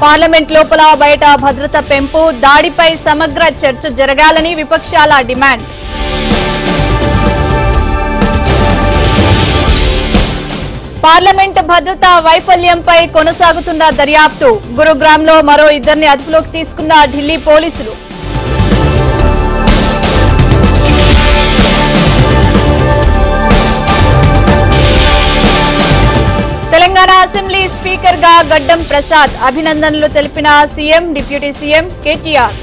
Parliament లోపల బయట భద్రత పెంపు, దాడిపై సమగ్ర చర్చ జరగాలని విపక్షాల డిమాండ్. పార్లమెంట్ భద్రతా వైఫల్యంపై కొనసాగుతున్న దర్యాప్తు. గురుగ్రామ్లో మరో ఇద్దరిని అదుపులోకి తీసుకున్న ఢిల్లీ పోలీసులు. తెలంగాణ అసెంబ్లీ స్పీకర్ గా గడ్డం ప్రసాద్ అభినందనలు తెలిపిన CM, deputy CM KTR.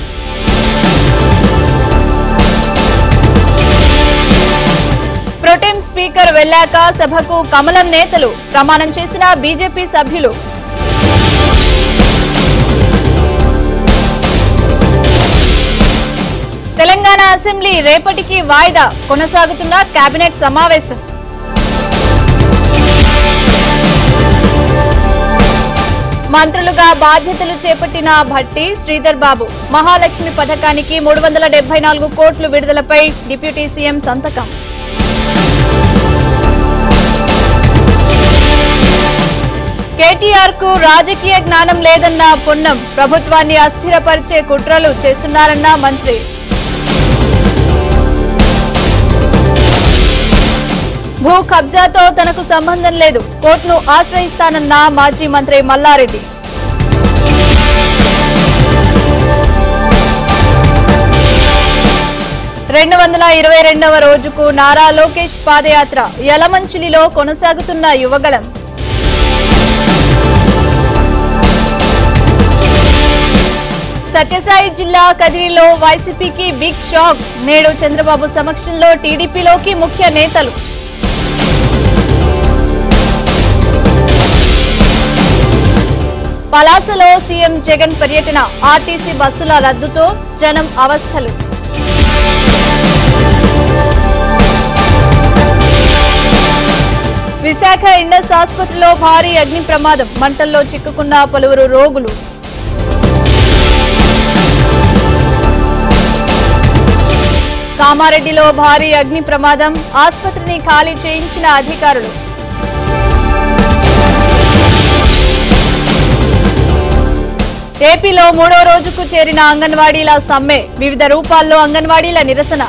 Protem speaker వెళ్లాక సభకు కమలం నేతలు ప్రమాణం చేసిన బీజేపీ సభ్యులు. తెలంగాణ అసెంబ్లీ రేపటికి వాయిదా, కొనసాగుతున్న కేబినెట్ సమావేశం. మంత్రులుగా బాధ్యతలు చేపట్టిన భట్టి, శ్రీధర్ బాబు. మహాలక్ష్మి పథకానికి 374 కోట్లు విడుదలపై డిప్యూటీ సీఎం సంతకం. కేటీఆర్ కు రాజకీయ జ్ఞానం లేదన్న పొన్నం. ప్రభుత్వాన్ని అస్థిరపరిచే కుట్రలు చేస్తున్నారన్న మంత్రి. భూ కబ్జాతో తనకు సంబంధం లేదు, కోర్టును ఆశ్రయిస్తానన్న మాజీ మంత్రి మల్లారెడ్డి. రెండు 222వ రోజుకు నారా లోకేష్ పాదయాత్ర. యలమంచిలిలో కొనసాగుతున్న యువగళం. సత్యసాయి జిల్లా కదిరిలో వైసీపీకి బిగ్ షాక్. నేడు చంద్రబాబు సమక్షంలో టీడీపీలోకి ముఖ్య నేతలు. పలాసలో సీఎం జగన్ పర్యటన. ఆర్టీసీ బస్సుల రద్దుతో జనం అవస్థలు. విశాఖ ఇండస్ ఆసుపత్రిలో భారీ అగ్ని ప్రమాదం. మంటల్లో చిక్కుకున్న పలువురు రోగులు. కామారెడ్డిలో భారీ అగ్ని ప్రమాదం. ఆసుపత్రిని ఖాళీ చేయించిన అధికారులు. ఏపీలో 3వ రోజుకు చేరిన అంగన్వాడీల సమ్మె. వివిధ రూపాల్లో అంగన్వాడీల నిరసన.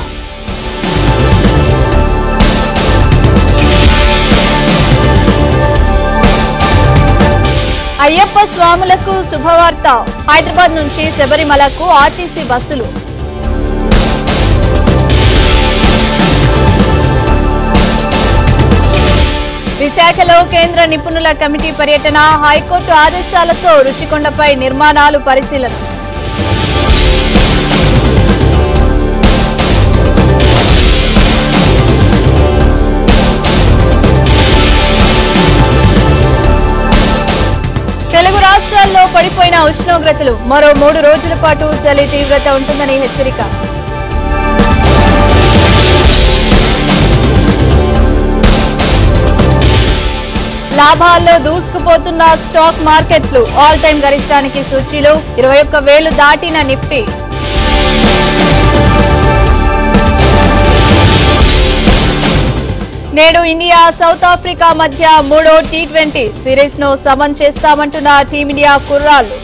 అయ్యప్ప స్వాములకు శుభవార్త. హైదరాబాద్ నుంచి శబరిమలకు ఆర్టీసీ బస్సులు. విశాఖలో కేంద్ర నిపుణుల కమిటీ పర్యటన. హైకోర్టు ఆదేశాలతో రుషికొండపై నిర్మాణాలు పరిశీలన. తెలుగు రాష్ట్రాల్లో పడిపోయిన ఉష్ణోగ్రతలు. మరో 3 రోజుల పాటు చలి తీవ్రత ఉంటుందని హెచ్చరిక. లాభాల్లో దూసుకుపోతున్న స్టాక్ మార్కెట్లు. ఆల్ టైం గరిష్టానికి సూచీలు. 21,000 దాటిన నిఫ్టీ. నేడు ఇండియా సౌత్ ఆఫ్రికా మధ్య 3వ T20 సిరీస్ ను సమన్ చేస్తామంటున్న టీమిండియా కుర్రాళ్లు.